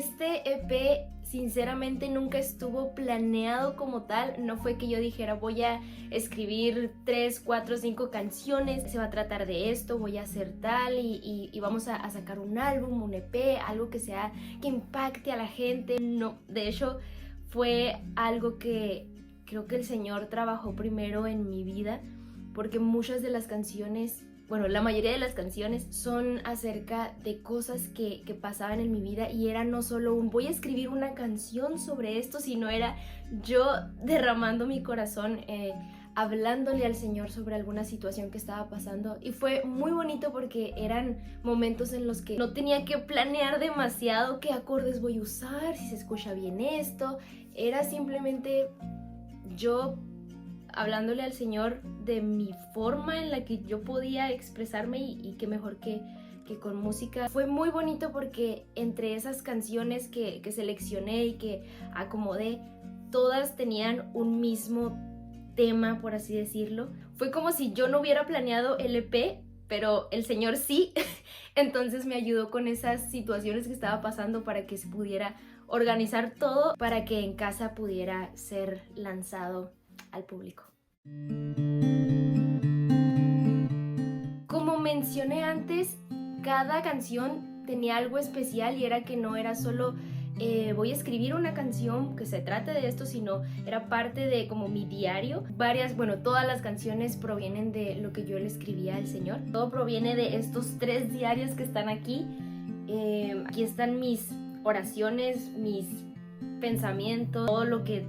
Este EP sinceramente nunca estuvo planeado como tal. No fue que yo dijera voy a escribir 3, 4, 5 canciones, se va a tratar de esto, voy a hacer tal y vamos a sacar un álbum, un EP, algo que impacte a la gente. No, de hecho fue algo que creo que el Señor trabajó primero en mi vida, porque muchas de las canciones, bueno, la mayoría de las canciones son acerca de cosas que pasaban en mi vida, y era no solo voy a escribir una canción sobre esto, sino era yo derramando mi corazón, hablándole al Señor sobre alguna situación que estaba pasando. Y fue muy bonito porque eran momentos en los que no tenía que planear demasiado qué acordes voy a usar, si se escucha bien esto. Era simplemente yo hablándole al Señor de mi forma en la que yo podía expresarme, y que mejor que con música. Fue muy bonito porque entre esas canciones que seleccioné y que acomodé, todas tenían un mismo tema, por así decirlo. Fue como si yo no hubiera planeado el EP, pero el Señor sí. Entonces me ayudó con esas situaciones que estaba pasando para que se pudiera organizar todo, para que en casa pudiera ser lanzado al público. Como mencioné antes, cada canción tenía algo especial, y era que no era solo voy a escribir una canción que se trate de esto, sino era parte de como mi diario. Todas las canciones provienen de lo que yo le escribía al Señor. Todo proviene de estos 3 diarios que están aquí. Aquí están mis oraciones, mis pensamientos, todo lo que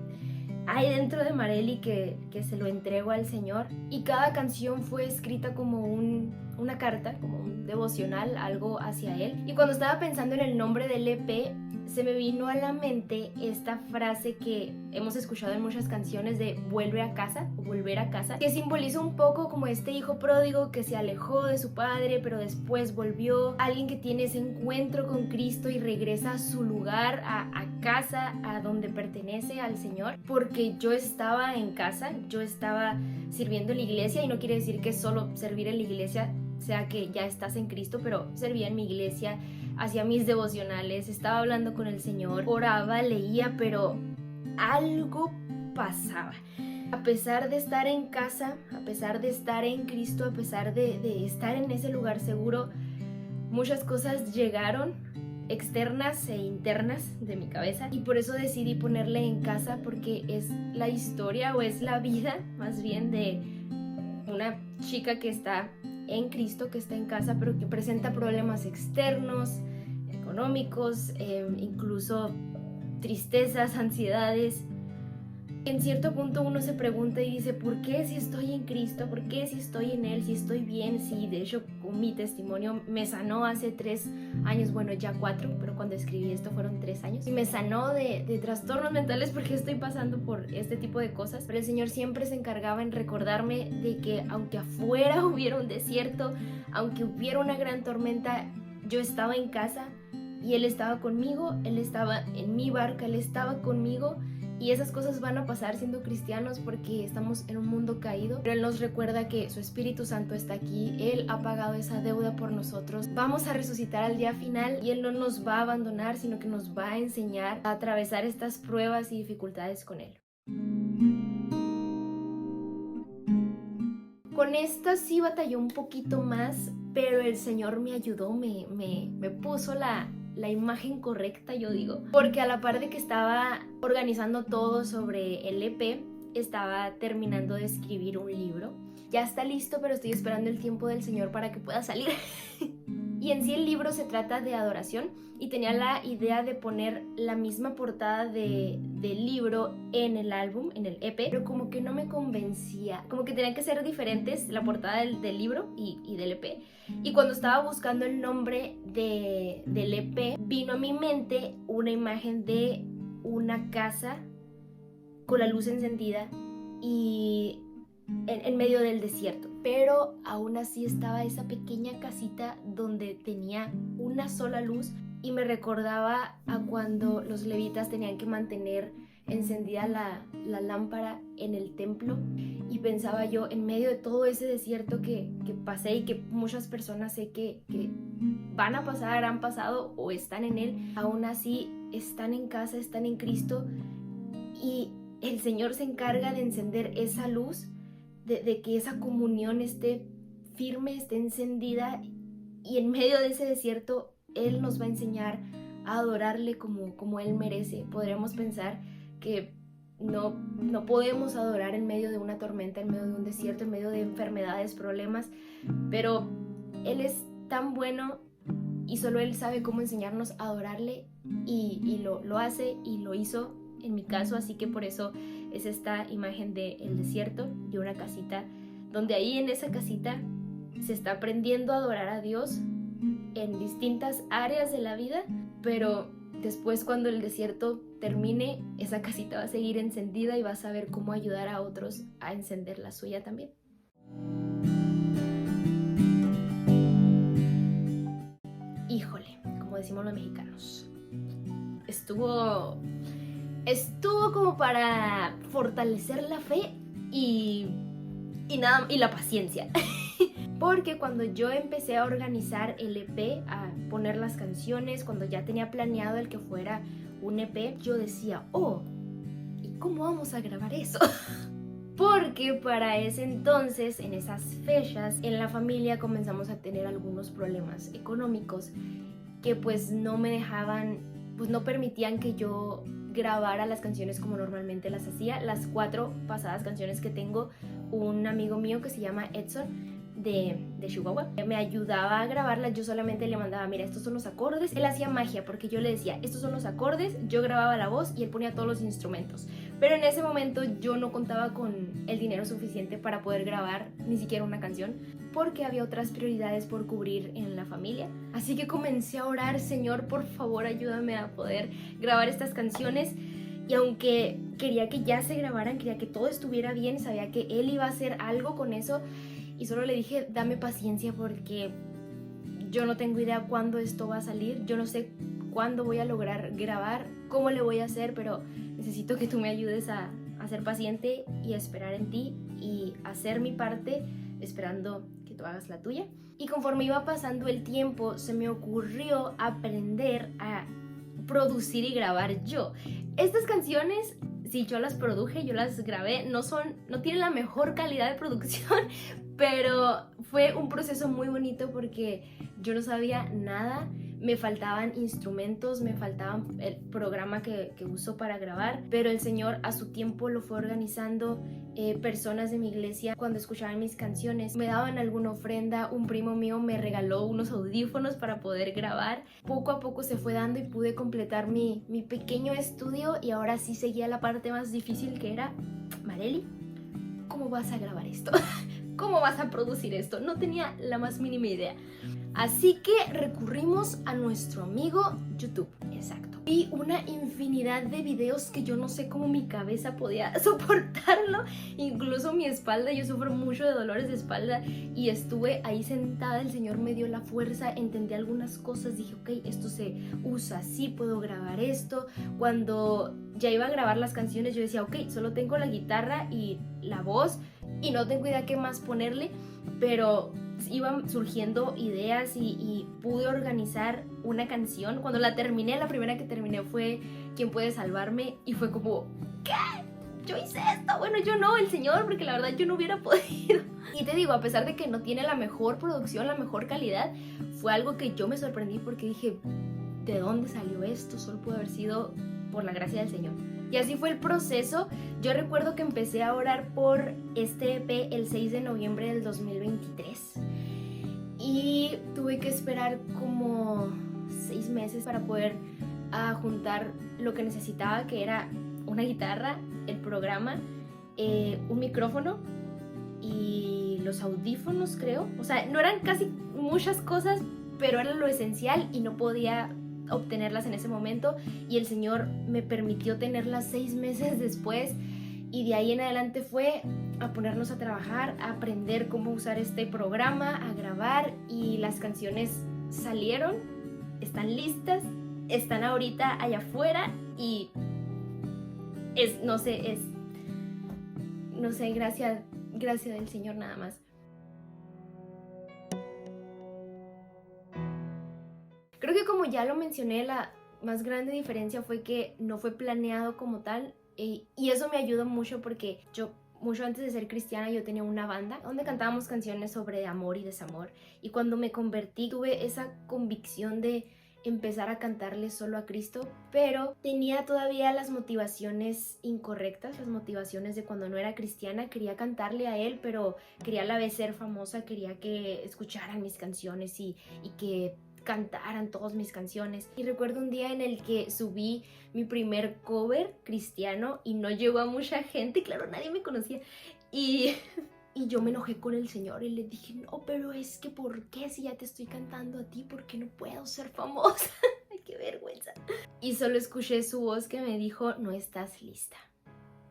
hay dentro de Marely que se lo entrego al Señor. Y cada canción fue escrita como una carta, como un devocional, algo hacia Él. Y cuando estaba pensando en el nombre del EP, se me vino a la mente esta frase que hemos escuchado en muchas canciones de vuelve a casa o volver a casa, que simboliza un poco como este hijo pródigo que se alejó de su padre pero después volvió, alguien que tiene ese encuentro con Cristo y regresa a su lugar, a casa, a donde pertenece al Señor. Porque yo estaba en casa, yo estaba sirviendo en la iglesia, y no quiere decir que solo servir en la iglesia sea que ya estás en Cristo, pero servía en mi iglesia, hacía mis devocionales, estaba hablando con el Señor, oraba, leía, pero algo pasaba. A pesar de estar en casa, a pesar de estar en Cristo, a pesar de estar en ese lugar seguro, muchas cosas llegaron, externas e internas de mi cabeza, y por eso decidí ponerle en casa, porque es la historia, o es la vida más bien, de una chica que está en Cristo, que está en casa, pero que presenta problemas externos, económicos, incluso tristezas, ansiedades. En cierto punto uno se pregunta y dice, ¿por qué si estoy en Cristo? ¿Por qué si estoy en Él? Si estoy bien, si de hecho mi testimonio me sanó hace 3 años, bueno ya 4, pero cuando escribí esto fueron 3 años, y me sanó de trastornos mentales porque estoy pasando por este tipo de cosas. Pero el Señor siempre se encargaba en recordarme de que aunque afuera hubiera un desierto, aunque hubiera una gran tormenta, yo estaba en casa y Él estaba conmigo, Él estaba en mi barca, Él estaba conmigo. Y esas cosas van a pasar siendo cristianos, porque estamos en un mundo caído, pero Él nos recuerda que su Espíritu Santo está aquí, Él ha pagado esa deuda por nosotros, vamos a resucitar al día final, y Él no nos va a abandonar, sino que nos va a enseñar a atravesar estas pruebas y dificultades con Él. Con esta sí batalló un poquito más, pero el Señor me ayudó, me puso la imagen correcta, yo digo, porque a la par de que estaba organizando todo sobre el EP, estaba terminando de escribir un libro. Ya está listo, pero estoy esperando el tiempo del Señor para que pueda salir. Y en sí el libro se trata de adoración, y tenía la idea de poner la misma portada del libro en el álbum, en el EP, pero como que no me convencía, como que tenían que ser diferentes la portada del libro y del EP. Y cuando estaba buscando el nombre del EP, vino a mi mente una imagen de una casa con la luz encendida y en medio del desierto, pero aún así estaba esa pequeña casita donde tenía una sola luz, y me recordaba a cuando los levitas tenían que mantener encendida la lámpara en el templo. Y pensaba yo, en medio de todo ese desierto que pasé, y que muchas personas sé que van a pasar, han pasado o están en Él, aún así están en casa, están en Cristo, y el Señor se encarga de encender esa luz, de que esa comunión esté firme, esté encendida, y en medio de ese desierto Él nos va a enseñar a adorarle como Él merece. Podríamos pensar que no podemos adorar en medio de una tormenta, en medio de un desierto, en medio de enfermedades, problemas, pero Él es tan bueno y solo Él sabe cómo enseñarnos a adorarle, y lo hace y lo hizo en mi caso. Así que por eso es esta imagen del desierto, de una casita, donde ahí en esa casita se está aprendiendo a adorar a Dios en distintas áreas de la vida, pero después, cuando el desierto termine, esa casita va a seguir encendida y va a saber cómo ayudar a otros a encender la suya también. Híjole, como decimos los mexicanos, estuvo como para fortalecer la fe y la paciencia. Porque cuando yo empecé a organizar el EP, a poner las canciones, cuando ya tenía planeado el que fuera un EP, yo decía, ¿y cómo vamos a grabar eso? Porque para ese entonces, en esas fechas, en la familia comenzamos a tener algunos problemas económicos que pues no me dejaban, pues no permitían que yo grabara las canciones como normalmente las hacía. Las 4 pasadas canciones que tengo, un amigo mío que se llama Edson de Chihuahua me ayudaba a grabarlas. Yo solamente le mandaba, mira, estos son los acordes. Él hacía magia porque yo le decía, estos son los acordes, yo grababa la voz y él ponía todos los instrumentos. Pero en ese momento yo no contaba con el dinero suficiente para poder grabar ni siquiera una canción, porque había otras prioridades por cubrir en la familia. Así que comencé a orar, Señor, por favor, ayúdame a poder grabar estas canciones. Y aunque quería que ya se grabaran, quería que todo estuviera bien, sabía que Él iba a hacer algo con eso, y solo le dije, dame paciencia porque yo no tengo idea cuándo esto va a salir, yo no sé cuándo voy a lograr grabar, cómo le voy a hacer, pero necesito que tú me ayudes a ser paciente y a esperar en ti y hacer mi parte esperando que tú hagas la tuya. Y conforme iba pasando el tiempo, se me ocurrió aprender a producir y grabar yo. Estas canciones, sí, yo las produje, yo las grabé, no tienen la mejor calidad de producción, pero fue un proceso muy bonito porque yo no sabía nada, me faltaban instrumentos, me faltaba el programa que uso para grabar, pero el Señor a su tiempo lo fue organizando. Personas de mi iglesia, cuando escuchaban mis canciones, me daban alguna ofrenda. Un primo mío me regaló unos audífonos para poder grabar. Poco a poco se fue dando y pude completar mi pequeño estudio, y ahora sí seguía la parte más difícil, que era, Marely, ¿cómo vas a grabar esto? ¿Cómo vas a producir esto? No tenía la más mínima idea. Así que recurrimos a nuestro amigo YouTube. Exacto. Vi una infinidad de videos que yo no sé cómo mi cabeza podía soportarlo. Incluso mi espalda, yo sufro mucho de dolores de espalda, y estuve ahí sentada, el Señor me dio la fuerza, entendí algunas cosas, dije, ok, esto se usa así, puedo grabar esto. Cuando ya iba a grabar las canciones, yo decía, ok, solo tengo la guitarra y la voz y no tengo idea qué más ponerle, pero iban surgiendo ideas y pude organizar una canción. Cuando la terminé, la primera que terminé fue ¿Quién puede salvarme? Y fue como, ¿qué? ¿Yo hice esto? Bueno, yo no, el Señor, porque la verdad yo no hubiera podido. Y te digo, a pesar de que no tiene la mejor producción, la mejor calidad, fue algo que yo me sorprendí porque dije, ¿de dónde salió esto? Solo pudo haber sido por la gracia del Señor. Y así fue el proceso. Yo recuerdo que empecé a orar por este EP el 6 de noviembre del 2023. Y tuve que esperar como 6 meses para poder juntar lo que necesitaba, que era una guitarra, el programa, un micrófono y los audífonos, creo. O sea, no eran casi muchas cosas, pero era lo esencial y no podía obtenerlas en ese momento, y el Señor me permitió tenerlas 6 meses después, y de ahí en adelante fue a ponernos a trabajar, a aprender cómo usar este programa, a grabar, y las canciones salieron, están listas, están ahorita allá afuera, y no sé, gracia del Señor nada más. Creo que como ya lo mencioné, la más grande diferencia fue que no fue planeado como tal, y eso me ayudó mucho porque yo, mucho antes de ser cristiana, yo tenía una banda donde cantábamos canciones sobre amor y desamor, y cuando me convertí tuve esa convicción de empezar a cantarle solo a Cristo, pero tenía todavía las motivaciones incorrectas, las motivaciones de cuando no era cristiana. Quería cantarle a Él, pero quería a la vez ser famosa, quería que escucharan mis canciones y que cantaran todas mis canciones. Y recuerdo un día en el que subí mi primer cover cristiano y no llegó a mucha gente, claro, nadie me conocía, y yo me enojé con el Señor y le dije, no, pero es que ¿por qué si ya te estoy cantando a ti? ¿Por qué no puedo ser famosa? Ay, qué vergüenza. Y solo escuché su voz que me dijo, no estás lista.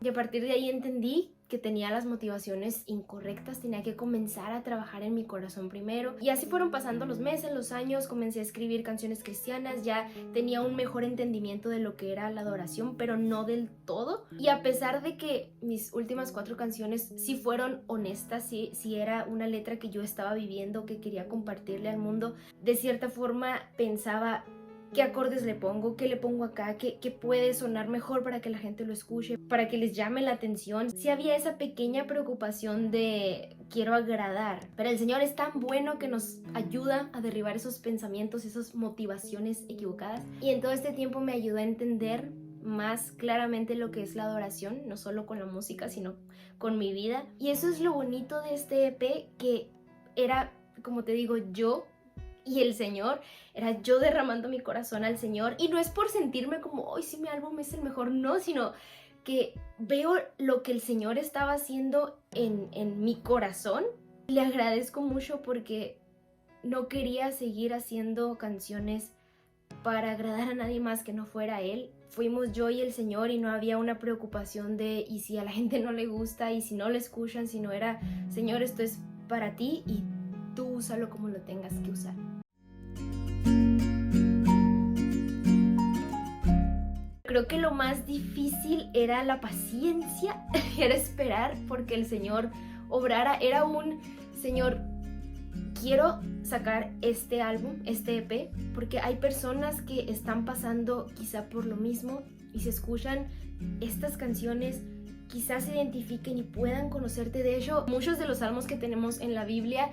Y a partir de ahí entendí que tenía las motivaciones incorrectas, tenía que comenzar a trabajar en mi corazón primero. Y así fueron pasando los meses, los años, comencé a escribir canciones cristianas, ya tenía un mejor entendimiento de lo que era la adoración, pero no del todo. Y a pesar de que mis últimas 4 canciones sí fueron honestas, sí era una letra que yo estaba viviendo, que quería compartirle al mundo, de cierta forma pensaba, ¿qué acordes le pongo? ¿Qué le pongo acá? ¿Qué puede sonar mejor para que la gente lo escuche? Para que les llame la atención. Sí había esa pequeña preocupación de quiero agradar. Pero el Señor es tan bueno que nos ayuda a derribar esos pensamientos, esas motivaciones equivocadas. Y en todo este tiempo me ayudó a entender más claramente lo que es la adoración, no solo con la música, sino con mi vida. Y eso es lo bonito de este EP, que era, como te digo, yo y el Señor, era yo derramando mi corazón al Señor. Y no es por sentirme como, hoy sí mi álbum es el mejor, no, sino que veo lo que el Señor estaba haciendo en mi corazón. Le agradezco mucho porque no quería seguir haciendo canciones para agradar a nadie más que no fuera Él. Fuimos yo y el Señor y no había una preocupación de y si a la gente no le gusta y si no lo escuchan, sino era, Señor, esto es para ti y tú úsalo como lo tengas que usar. Creo que lo más difícil era la paciencia, era esperar porque el Señor obrara. Era un, Señor, quiero sacar este álbum, este EP, porque hay personas que están pasando quizá por lo mismo y se escuchan estas canciones, quizás se identifiquen y puedan conocerte. De hecho, muchos de los salmos que tenemos en la Biblia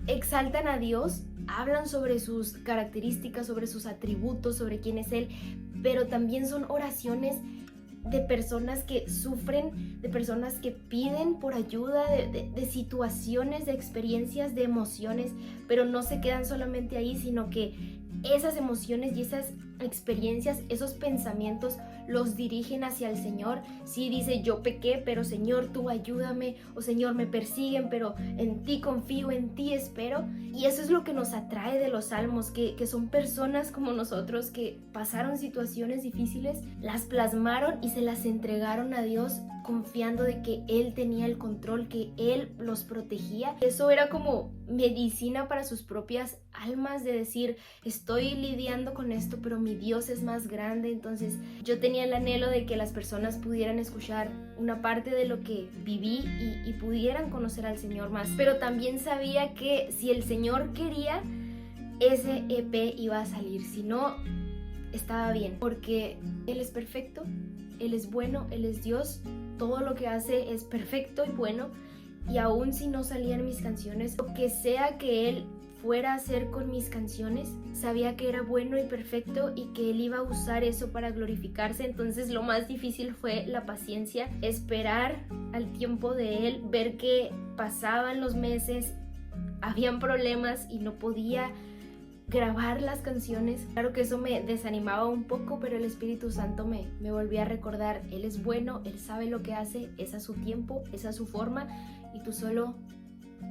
exaltan a Dios, hablan sobre sus características, sobre sus atributos, sobre quién es Él, pero también son oraciones de personas que sufren, de personas que piden por ayuda, de situaciones, de experiencias, de emociones, pero no se quedan solamente ahí, sino que esas emociones y esas experiencias, esos pensamientos los dirigen hacia el Señor. Sí, dice, yo pequé, pero Señor, tú ayúdame, o Señor, me persiguen, pero en ti confío, en ti espero. Y eso es lo que nos atrae de los salmos, que son personas como nosotros que pasaron situaciones difíciles, las plasmaron y se las entregaron a Dios confiando de que Él tenía el control, que Él los protegía. Eso era como medicina para sus propias almas, de decir, estoy lidiando con esto, pero mi Dios es más grande. Entonces yo tenía el anhelo de que las personas pudieran escuchar una parte de lo que viví y pudieran conocer al Señor más, pero también sabía que si el Señor quería, ese EP iba a salir, si no, estaba bien, porque Él es perfecto, Él es bueno, Él es Dios, todo lo que hace es perfecto y bueno. Y aún si no salían mis canciones, lo que sea que Él fuera a hacer con mis canciones, sabía que era bueno y perfecto y que Él iba a usar eso para glorificarse. Entonces lo más difícil fue la paciencia, esperar al tiempo de Él, ver que pasaban los meses, habían problemas y no podía grabar las canciones. Claro que eso me desanimaba un poco, pero el Espíritu Santo me volvía a recordar, Él es bueno, Él sabe lo que hace, es a su tiempo, es a su forma, y tú solo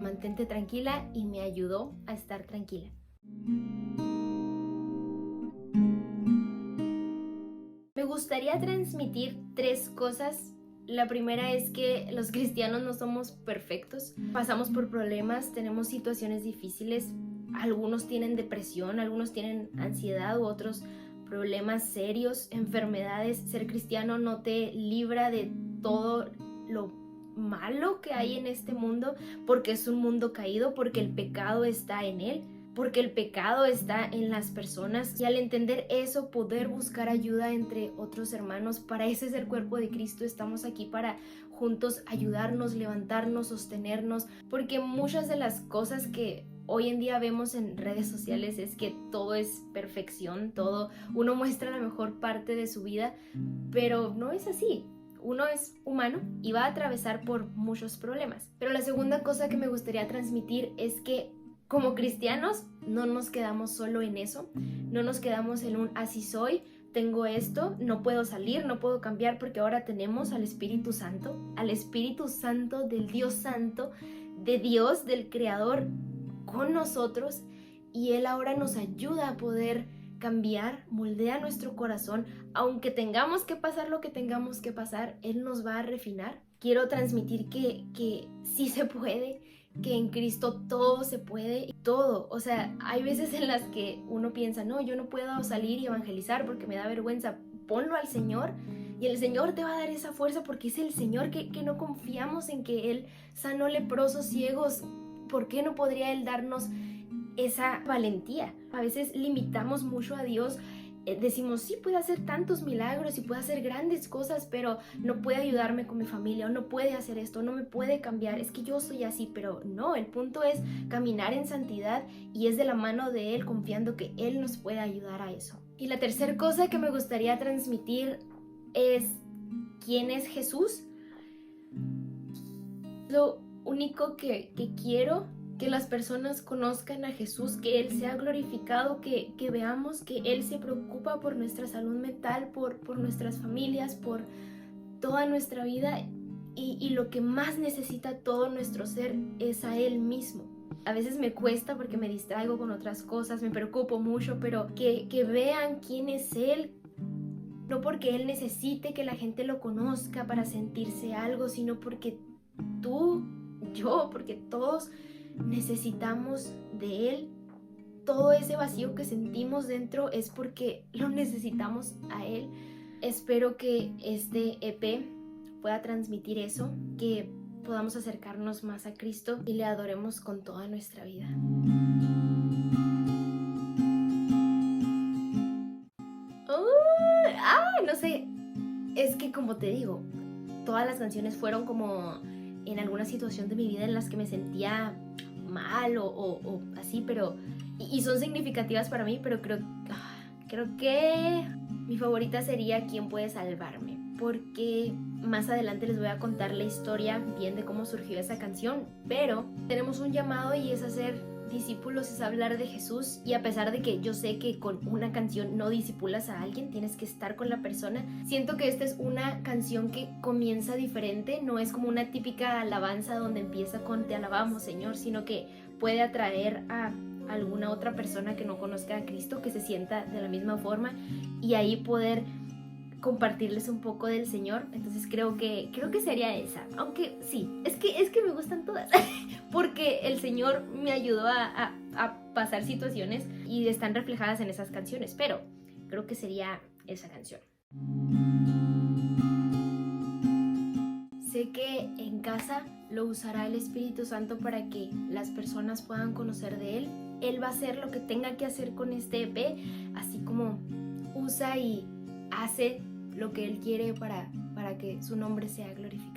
mantente tranquila, y me ayudó a estar tranquila. Me gustaría transmitir 3 cosas. La primera es que los cristianos no somos perfectos, pasamos por problemas, tenemos situaciones difíciles, algunos tienen depresión, algunos tienen ansiedad u otros problemas serios, enfermedades. Ser cristiano no te libra de todo lo malo que hay en este mundo, porque es un mundo caído, porque el pecado está en él. porque el pecado está en las personas, y al entender eso, poder buscar ayuda entre otros hermanos. Para ese es el cuerpo de Cristo. Estamos aquí para juntos ayudarnos, levantarnos, sostenernos, porque muchas de las cosas que hoy en día vemos en redes sociales es que todo es perfección, todo, uno muestra la mejor parte de su vida, pero no es así. Uno es humano y va a atravesar por muchos problemas. Pero la segunda cosa que me gustaría transmitir es que como cristianos no nos quedamos solo en eso, no nos quedamos en un así soy, tengo esto, no puedo salir, no puedo cambiar, porque ahora tenemos al Espíritu Santo del Dios Santo, de Dios, del Creador con nosotros, y Él ahora nos ayuda a poder cambiar, moldea nuestro corazón. Aunque tengamos que pasar lo que tengamos que pasar, Él nos va a refinar. Quiero transmitir que sí se puede, que en Cristo todo se puede, todo. O sea, hay veces en las que uno piensa, no, yo no puedo salir y evangelizar porque me da vergüenza. Ponlo al Señor y el Señor te va a dar esa fuerza, porque es el Señor que no confiamos en que Él sanó leprosos, ciegos. ¿Por qué no podría Él darnos esa valentía? A veces limitamos mucho a Dios. Decimos, sí, puede hacer tantos milagros y puede hacer grandes cosas, pero no puede ayudarme con mi familia, o no puede hacer esto, no me puede cambiar, es que yo soy así. Pero no, el punto es caminar en santidad, y es de la mano de Él, confiando que Él nos puede ayudar a eso. Y la tercera cosa que me gustaría transmitir es quién es Jesús. Lo único que quiero que las personas conozcan a Jesús, que Él sea glorificado, que veamos que Él se preocupa por nuestra salud mental, por nuestras familias, por toda nuestra vida, y lo que más necesita todo nuestro ser es a Él mismo. A veces me cuesta porque me distraigo con otras cosas, me preocupo mucho, pero que vean quién es Él, no porque Él necesite que la gente lo conozca para sentirse algo, sino porque tú, yo, porque todos necesitamos de Él. Todo ese vacío que sentimos dentro es porque lo necesitamos a Él. Espero que este EP pueda transmitir eso, que podamos acercarnos más a Cristo y le adoremos con toda nuestra vida. No sé, es que como te digo, todas las canciones fueron como en alguna situación de mi vida en las que me sentía mal o así, pero y son significativas para mí, pero creo que mi favorita sería ¿Quién puede salvarme?, porque más adelante les voy a contar la historia bien de cómo surgió esa canción. Pero tenemos un llamado, y es hacer discípulos, es hablar de Jesús, y a pesar de que yo sé que con una canción no discipulas a alguien, tienes que estar con la persona, siento que esta es una canción que comienza diferente. No es como una típica alabanza donde empieza con te alabamos, Señor, sino que puede atraer a alguna otra persona que no conozca a Cristo, que se sienta de la misma forma, y ahí poder compartirles un poco del Señor. Entonces creo que sería esa, aunque sí, es que me gustan todas porque el Señor me ayudó a pasar situaciones y están reflejadas en esas canciones, pero creo que sería esa canción. Sé que en casa lo usará el Espíritu Santo para que las personas puedan conocer de Él. Él va a hacer lo que tenga que hacer con este EP, así como usa y hace lo que Él quiere para que su nombre sea glorificado.